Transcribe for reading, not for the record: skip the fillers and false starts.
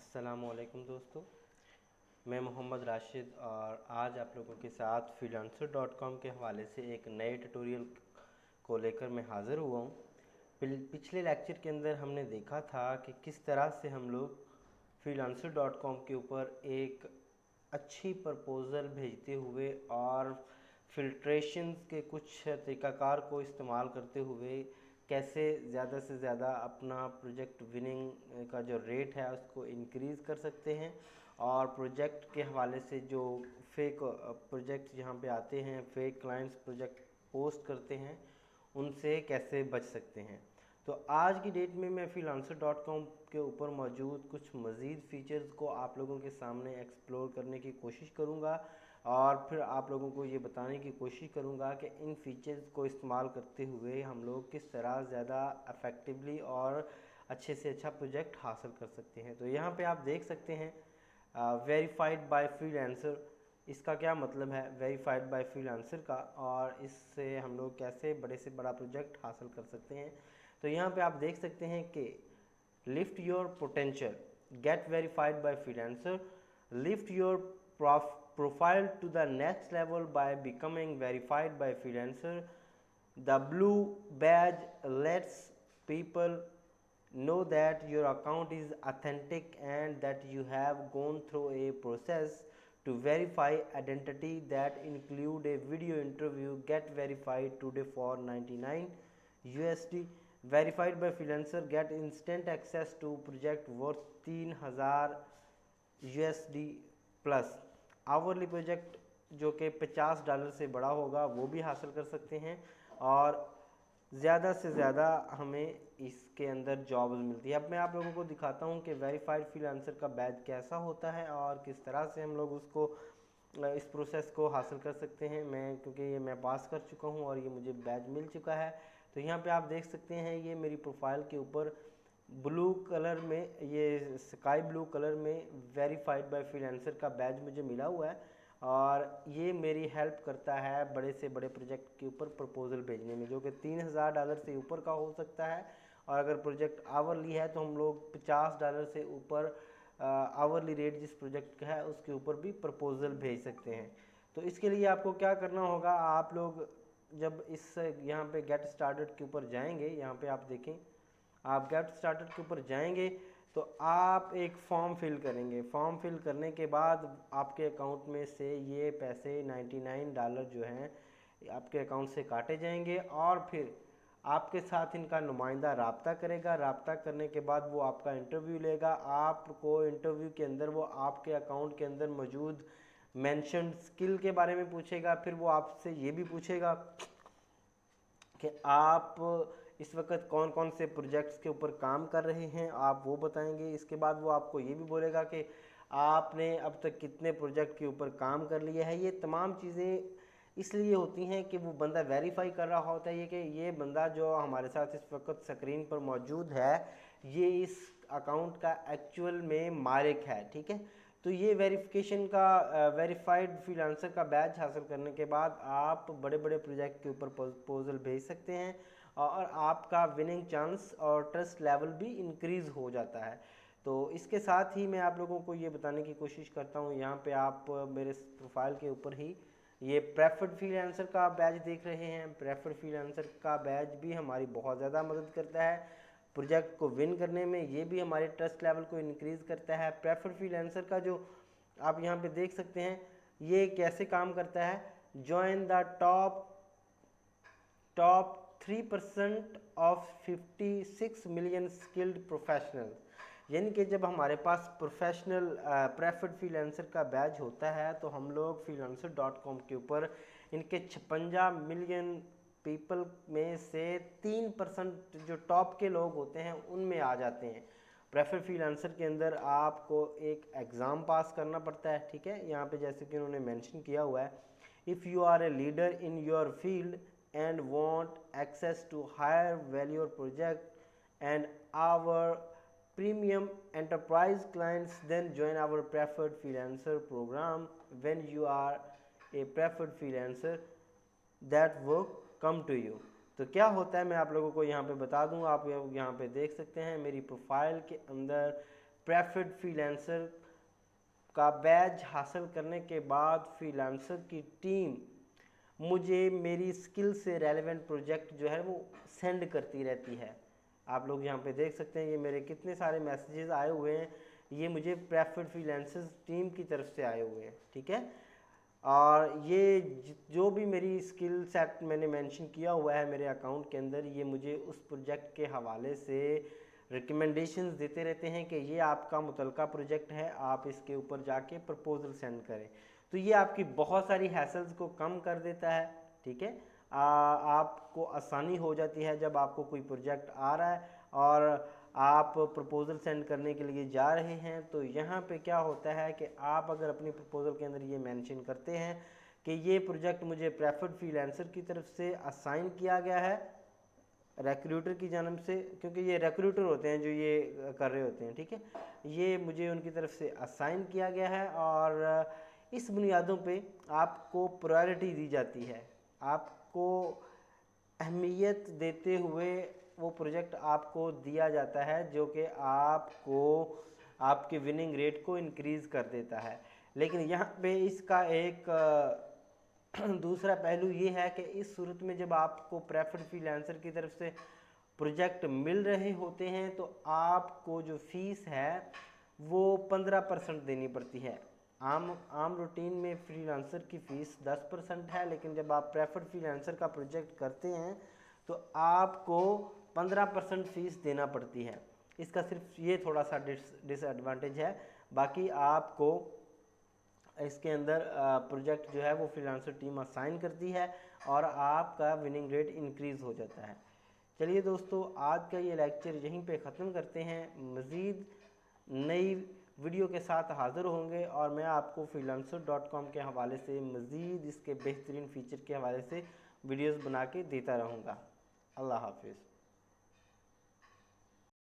अस्सलामुअलैकुम दोस्तों, मैं मोहम्मद राशिद और आज आप लोगों के साथ freelancer.com के हवाले से एक नए ट्यूटोरियल को लेकर मैं हाज़िर हुआ हूँ। पिछले लेक्चर के अंदर हमने देखा था कि किस तरह से हम लोग freelancer.com के ऊपर एक अच्छी प्रपोज़ल भेजते हुए और फिल्ट्रेशन के कुछ तरीक़ाकार को इस्तेमाल करते हुए कैसे ज़्यादा से ज़्यादा अपना प्रोजेक्ट विनिंग का जो रेट है उसको इंक्रीज़ कर सकते हैं और प्रोजेक्ट के हवाले से जो फेक प्रोजेक्ट जहाँ पे आते हैं, फेक क्लाइंट्स प्रोजेक्ट पोस्ट करते हैं, उनसे कैसे बच सकते हैं। तो आज की डेट में मैं freelancer.com के ऊपर मौजूद कुछ मज़ीद फ़ीचर्स को आप लोगों के सामने एक्सप्लोर करने की कोशिश करूँगा और फिर आप लोगों को ये बताने की कोशिश करूँगा कि इन फ़ीचर्स को इस्तेमाल करते हुए हम लोग किस तरह ज़्यादा इफ़ेक्टिवली और अच्छे से अच्छा प्रोजेक्ट हासिल कर सकते हैं। तो यहाँ पे आप देख सकते हैं वेरीफाइड बाय फ्रीलांसर, इसका क्या मतलब है वेरीफाइड बाय फ्रीलांसर का, और इससे हम लोग कैसे बड़े से बड़ा प्रोजेक्ट हासिल कर सकते हैं। तो यहाँ पे आप देख सकते हैं कि lift your potential, gate verified bye freelancer, lift your profile to the next level by becoming verified by freelancer. The blue badge lets people know that your account is authentic and that you have gone through a process to verify identity that include a video interview. Get verified today for 99 USD. Verified by freelancer, get instant access to project worth 3000 USD plus hourly project जो कि $50 से बड़ा होगा वो भी हासिल कर सकते हैं और ज़्यादा से ज़्यादा हमें इसके अंदर जॉब्स मिलती है। अब मैं आप लोगों को दिखाता हूं कि वेरीफाइड फ्रीलांसर का बैज कैसा होता है और किस तरह से हम लोग उसको इस प्रोसेस को हासिल कर सकते हैं। क्योंकि ये मैं पास कर चुका हूं और ये मुझे बैज मिल चुका है। तो यहाँ पे आप देख सकते हैं ये मेरी प्रोफाइल के ऊपर ब्लू कलर में, ये स्काई ब्लू कलर में वेरीफाइड बाय फ्रीलांसर का बैज मुझे मिला हुआ है और ये मेरी हेल्प करता है बड़े से बड़े प्रोजेक्ट के ऊपर प्रपोज़ल भेजने में, जो कि $3000 से ऊपर का हो सकता है। और अगर प्रोजेक्ट आवरली है तो हम लोग $50 से ऊपर आवरली रेट जिस प्रोजेक्ट का है उसके ऊपर भी प्रपोज़ल भेज सकते हैं। तो इसके लिए आपको क्या करना होगा, आप लोग जब इस यहाँ पे गेट स्टार्टेड के ऊपर जाएंगे, यहाँ पे आप देखें, आप गेट स्टार्टेड के ऊपर जाएंगे तो आप एक फॉर्म फिल करेंगे। फॉर्म फिल करने के बाद आपके अकाउंट में से ये पैसे $99 जो हैं आपके अकाउंट से काटे जाएंगे और फिर आपके साथ इनका नुमाइंदा राब्ता करेगा। राब्ता करने के बाद वो आपका इंटरव्यू लेगा। आपको इंटरव्यू के अंदर वो आपके अकाउंट के अंदर मौजूद मेंशन स्किल के बारे में पूछेगा। फिर वो आपसे ये भी पूछेगा कि आप इस वक्त कौन कौन से प्रोजेक्ट्स के ऊपर काम कर रहे हैं, आप वो बताएंगे। इसके बाद वो आपको ये भी बोलेगा कि आपने अब तक कितने प्रोजेक्ट के ऊपर काम कर लिया है। ये तमाम चीज़ें इसलिए होती हैं कि वो बंदा वेरीफाई कर रहा होता है कि ये बंदा जो हमारे साथ इस वक्त स्क्रीन पर मौजूद है ये इस अकाउंट का एक्चुअल में मालिक है। ठीक है, तो ये वेरिफिकेशन का वेरीफाइड फ्रीलांसर का बैच हासिल करने के बाद आप बड़े बड़े प्रोजेक्ट के ऊपर प्रपोजल भेज सकते हैं और आपका विनिंग चांस और ट्रस्ट लेवल भी इंक्रीज़ हो जाता है। तो इसके साथ ही मैं आप लोगों को ये बताने की कोशिश करता हूँ, यहाँ पे आप मेरे प्रोफाइल के ऊपर ही ये प्रेफर्ड फ्रीलांसर का बैच देख रहे हैं। प्रेफर्ड फ्रीलांसर का बैच भी हमारी बहुत ज़्यादा मदद करता है प्रोजेक्ट को विन करने में। ये भी हमारे ट्रस्ट लेवल को इंक्रीज़ करता है। प्रेफर्ड फ्रीलांसर का जो आप यहाँ पे देख सकते हैं ये कैसे काम करता है, join the top 3% of 56 million skilled professional. यानी कि जब हमारे पास प्रोफेशनल प्रेफर्ड फ्रीलांसर का बैच होता है तो हम लोग freelancer.com के ऊपर इनके 56 मिलियन पीपल में से 3% जो टॉप के लोग होते हैं उनमें आ जाते हैं। प्रेफर्ड फ्रीलांसर के अंदर आपको एक एग्ज़ाम पास करना पड़ता है। ठीक है, यहाँ पे जैसे कि उन्होंने मेंशन किया हुआ है, if you are a leader in your field and want access to higher value project and our premium enterprise clients, then join our preferred freelancer program. When you are a preferred freelancer that work come to you। तो क्या होता है मैं आप लोगों को यहाँ पे बता दूँ। आप यहाँ पे देख सकते हैं मेरी प्रोफाइल के अंदर प्रेफर्ड फ्रीलांसर का बैज हासिल करने के बाद फ्रीलांसर की टीम मुझे मेरी स्किल से रेलेवेंट प्रोजेक्ट जो है वो सेंड करती रहती है। आप लोग यहाँ पे देख सकते हैं ये मेरे कितने सारे मैसेजेस आए हुए हैं, ये मुझे प्रेफर्ड फ्रीलांसर्स टीम की तरफ से आए हुए हैं, ठीक है। और ये जो भी मेरी स्किल सेट मैंने मेंशन किया हुआ है मेरे अकाउंट के अंदर, ये मुझे उस प्रोजेक्ट के हवाले से रिकमेंडेशंस देते रहते हैं कि ये आपका मुतलका प्रोजेक्ट है, आप इसके ऊपर जाके प्रपोजल सेंड करें। तो ये आपकी बहुत सारी हैसल्स को कम कर देता है, ठीक है। आपको आसानी हो जाती है जब आपको कोई प्रोजेक्ट आ रहा है और आप प्रपोजल सेंड करने के लिए जा रहे हैं, तो यहाँ पे क्या होता है कि आप अगर अपनी प्रपोजल के अंदर ये मेंशन करते हैं कि ये प्रोजेक्ट मुझे प्रेफर्ड फ्रीलांसर की तरफ से असाइन किया गया है, रिक्रूटर की जानिब से, क्योंकि ये रिक्रूटर होते हैं जो ये कर रहे होते हैं, ठीक है, ये मुझे उनकी तरफ से असाइन किया गया है और इस बुनियादों पे आपको प्रायोरिटी दी जाती है, आपको अहमियत देते हुए वो प्रोजेक्ट आपको दिया जाता है जो कि आपको आपके विनिंग रेट को इंक्रीज़ कर देता है। लेकिन यहाँ पे इसका एक दूसरा पहलू ये है कि इस सूरत में जब आपको प्रेफर्ड फ्रीलांसर की तरफ से प्रोजेक्ट मिल रहे होते हैं तो आपको जो फीस है वो 15% देनी पड़ती है। आम रूटीन में फ्रीलांसर की फ़ीस 10% है, लेकिन जब आप प्रेफर्ड फ्रीलांसर का प्रोजेक्ट करते हैं तो आपको 15% फ़ीस देना पड़ती है। इसका सिर्फ ये थोड़ा सा डिसएडवांटेज है, बाकी आपको इसके अंदर प्रोजेक्ट जो है वो फ्रीलांसर टीम असाइन करती है और आपका विनिंग रेट इंक्रीज़ हो जाता है। चलिए दोस्तों, आज का ये लेक्चर यहीं पे ख़त्म करते हैं। मज़ीद नई वीडियो के साथ हाज़िर होंगे और मैं आपको freelancer.com के हवाले से मज़ीद इसके बेहतरीन फ़ीचर के हवाले से वीडियोस बना के देता रहूँगा। अल्लाह हाफिज़।